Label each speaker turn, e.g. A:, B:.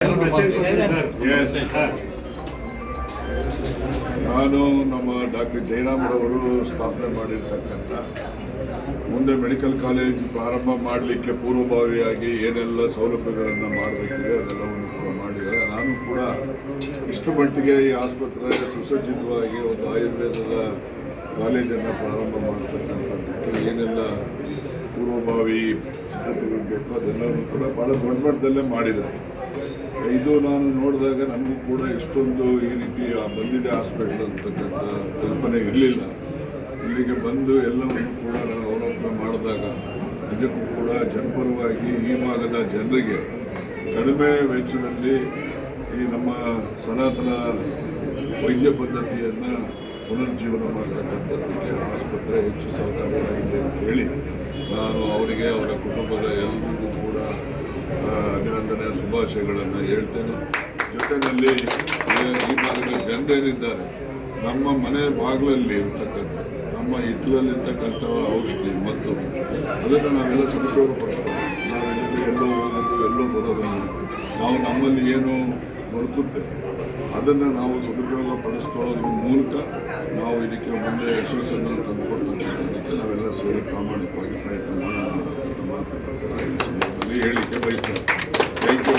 A: S, ನಾನು ನಮ್ಮ doctor ಜಯರಾಮ್ರವರು ಸ್ಥಾಪನೆ ಮಾಡಿರ್ತಕ್ಕಂಥ ಮುಂದೆ ಮೆಡಿಕಲ್ ಕಾಲೇಜ್ ಪ್ರಾರಂಭ ಮಾಡಲಿಕ್ಕೆ ಪೂರ್ವಭಾವಿಯಾಗಿ ಏನೆಲ್ಲ ಸೌಲಭ್ಯಗಳನ್ನು ಮಾಡಬೇಕಿದೆ ಅದೆಲ್ಲವನ್ನು ಕೂಡ ಮಾಡಿದ್ದಾರೆ. ನಾನು ಕೂಡ ಇಷ್ಟು ಮಟ್ಟಿಗೆ ಈ ಆಸ್ಪತ್ರೆ ಸುಸಜ್ಜಿತವಾಗಿ ಒಂದು ಆಯುರ್ವೇದದ ಕಾಲೇಜನ್ನು ಪ್ರಾರಂಭ ಮಾಡತಕ್ಕಂಥದ್ದಕ್ಕೆ ಏನೆಲ್ಲ ಪೂರ್ವಭಾವಿ ಸಿದ್ಧತೆಗಳು ಬೇಕು ಅದೆಲ್ಲವೂ ಕೂಡ ಭಾಳ ದೊಡ್ಡ ಮಟ್ಟದಲ್ಲೇ ಮಾಡಿದ್ದಾರೆ. ಇದು ನಾನು ನೋಡಿದಾಗ ನನಗೂ ಕೂಡ ಇಷ್ಟೊಂದು ಈ ರೀತಿ ಬಂದಿದೆ ಹಾಸ್ಪಿಟಲ್ ಅಂತಕ್ಕಂಥ ಕಲ್ಪನೆ ಇರಲಿಲ್ಲ. ಇಲ್ಲಿಗೆ ಬಂದು ಎಲ್ಲವನ್ನು ಕೂಡ ನಾನು ಅವಲೋಕನ ಮಾಡಿದಾಗ ನಿಜಕ್ಕೂ ಕೂಡ ಜನಪರವಾಗಿ ಈ ಭಾಗದ ಜನರಿಗೆ ಕಡಿಮೆ ವೆಚ್ಚದಲ್ಲಿ ಈ ನಮ್ಮ ಸನಾತನ ವೈದ್ಯ ಪದ್ಧತಿಯನ್ನು ಪುನರ್ಜೀವನ ಮಾಡತಕ್ಕಂಥದ್ದಕ್ಕೆ ಆಸ್ಪತ್ರೆ ಹೆಚ್ಚು ಸಹಕಾರಿಯಾಗಿದೆ ಅಂತ ಹೇಳಿ ನಾನು ಅವರಿಗೆ ಅವರ ಕುಟುಂಬದ ಎಲ್ಲರಿಗೂ ಕೂಡ ಅಭಿನಂದನೆ ಶುಭಾಶಯಗಳನ್ನು ಹೇಳ್ತೇನೆ. ಜೊತೆಯಲ್ಲಿ ಈ ಭಾಗದ ಜನರೇನಿದ್ದಾರೆ ನಮ್ಮ ಮನೆ ಬಾಗಿಲಲ್ಲಿ ಇರ್ತಕ್ಕಂಥ ನಮ್ಮ ಹಿತ್ತಲಲ್ಲಿರ್ತಕ್ಕಂಥ ಔಷಧಿ ಮತ್ತು ಅದನ್ನು ನಾವೆಲ್ಲ ಸದುಪಯೋಗಪಡಿಸ್ಕೊಂಡು ನಾವೆಲ್ಲರೂ ಎಲ್ಲೋ ಹೋಗೋದು ಎಲ್ಲೋ ಬರೋದನ್ನು ನಾವು ನಮ್ಮಲ್ಲಿ ಏನು ಬದುಕುತ್ತೆ ಅದನ್ನು ನಾವು ಸದುಪಯೋಗ ಪಡಿಸ್ಕೊಳ್ಳೋದ್ರ ಮೂಲಕ ನಾವು ಇದಕ್ಕೆ ಮುಂದೆ ಯಶಸ್ಸನ್ನು ತಂದುಕೊಡ್ತಕ್ಕಂಥದ್ದಕ್ಕೆ ನಾವೆಲ್ಲ ಸೇರಿ ಪ್ರಾಮಾಣಿಕವಾಗಿ ಪ್ರಯತ್ನ ಮಾಡೋಣ ಅಂತ ಮಾತುಕತೆ ಈ ಸಂದರ್ಭದಲ್ಲಿ ಹೇಳಿಕೆ ಬಯಸ್ತೇನೆ. Thank you.